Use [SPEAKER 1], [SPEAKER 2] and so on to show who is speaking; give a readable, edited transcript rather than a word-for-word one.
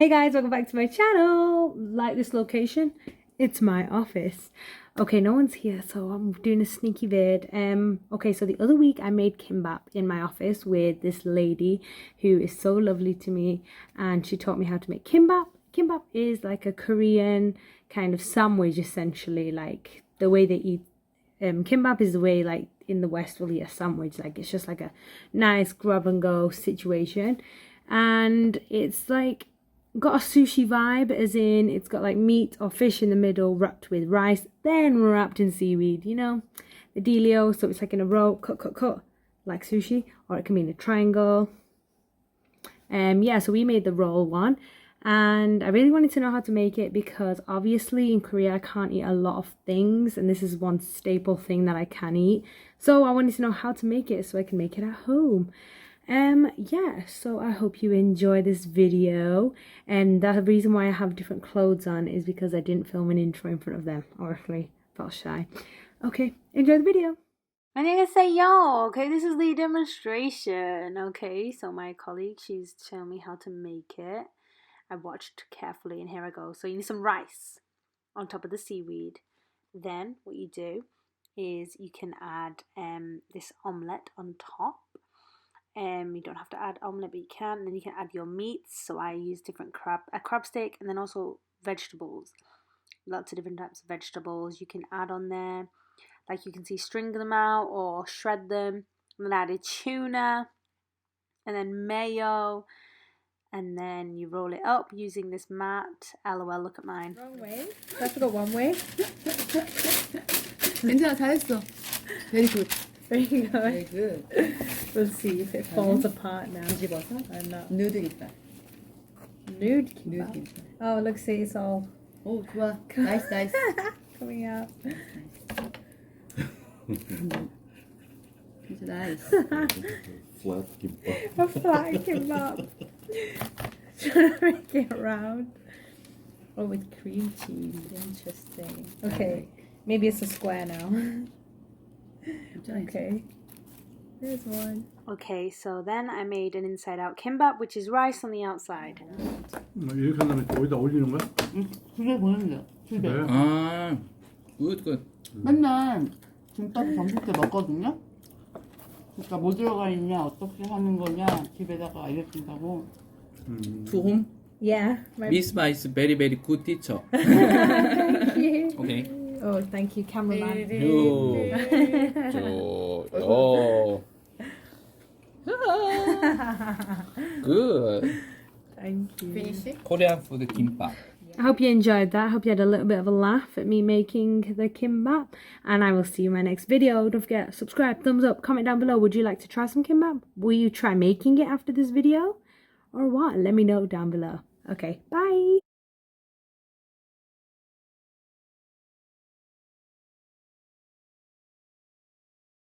[SPEAKER 1] Hey guys, welcome back to my channel. Like this location, it's my office. Okay, no one's here, so I'm doing a sneaky vid. Okay, so the other week I made kimbap in my office with this lady who is so lovely to me, and she taught me how to make kimbap. Kimbap is like a Korean kind of sandwich, essentially. Like the way they eat kimbap is the way like in the West we'll eat a sandwich. Like it's just like a nice grab and go situation, and it's like got a sushi vibe, as in it's got like meat or fish in the middle wrapped with rice, then wrapped in seaweed, you know, the dealio. So it's like in a roll, cut like sushi, or it can be in a triangle. Yeah, so we made the roll one, and I really wanted to know how to make it because obviously in Korea I can't eat a lot of things, and this is one staple thing that I can eat. So I wanted to know how to make it so I can make it at home. Yeah, so I hope you enjoy this video, and the reason why I have different clothes on is because I didn't film an intro in front of them, or I felt shy. Okay, enjoy the video. 안녕하세요. Okay, this is the demonstration. Okay, so my colleague, she's showing me how to make it. I watched carefully, and here I go. So you need some rice on top of the seaweed. Then what you do is you can add this omelette on top. You don't have to add omelette, but you can. And then you can add your meats. So I use different crab stick, and then also vegetables. Lots of different types of vegetables you can add on there. Like you can see, string them out or shred them. And then added tuna, and then mayo, and then you roll it up using this mat. LOL, look at mine.
[SPEAKER 2] Wrong way. Have to go one way.
[SPEAKER 3] 괜찮아, 잘했어. Very good.
[SPEAKER 2] Very good.
[SPEAKER 3] Very good.
[SPEAKER 2] We'll see if it falls apart now.
[SPEAKER 3] 뒤집어서
[SPEAKER 2] Or not.
[SPEAKER 3] 누드 김밥.
[SPEAKER 2] Nude
[SPEAKER 3] 누드
[SPEAKER 2] kimbap.
[SPEAKER 3] 김밥.
[SPEAKER 2] Oh, look, see, it's all
[SPEAKER 3] 오, 좋아. 나이스, 나이스.
[SPEAKER 2] coming out.
[SPEAKER 3] 진짜 나이스.
[SPEAKER 4] Flat kimbap.
[SPEAKER 2] A flat kimbap. Trying to make it round. Oh, with cream cheese. Interesting. Okay, maybe it's a square now. Okay. There's one.
[SPEAKER 1] Okay, so then I made an inside out kimbap, which is rice on the outside.
[SPEAKER 4] 이렇게 한 다음에 여기다 올리는 거야?
[SPEAKER 3] 집에 보내줘. 집에.
[SPEAKER 4] 네.
[SPEAKER 5] 아, 굿.
[SPEAKER 3] 맨날 김밥 점심 때 먹거든요. 그러니까 뭐 들어가 있냐, 어떻게 하는 거냐 집에다가 알려준다고.
[SPEAKER 5] To whom?
[SPEAKER 2] Yeah.
[SPEAKER 5] Miss Spice, very good teacher.
[SPEAKER 2] Thank you.
[SPEAKER 5] Okay.
[SPEAKER 2] Oh, thank you, cameraman.
[SPEAKER 5] Good.
[SPEAKER 2] Thank you.
[SPEAKER 3] Finish it?
[SPEAKER 5] Korean food kimbap.
[SPEAKER 1] I hope you enjoyed that. I hope you had a little bit of a laugh at me making the kimbap. And I will see you in my next video. Don't forget, subscribe, thumbs up, comment down below. Would you like to try some kimbap? Will you try making it after this video? Or what? Let me know down below. Okay, bye.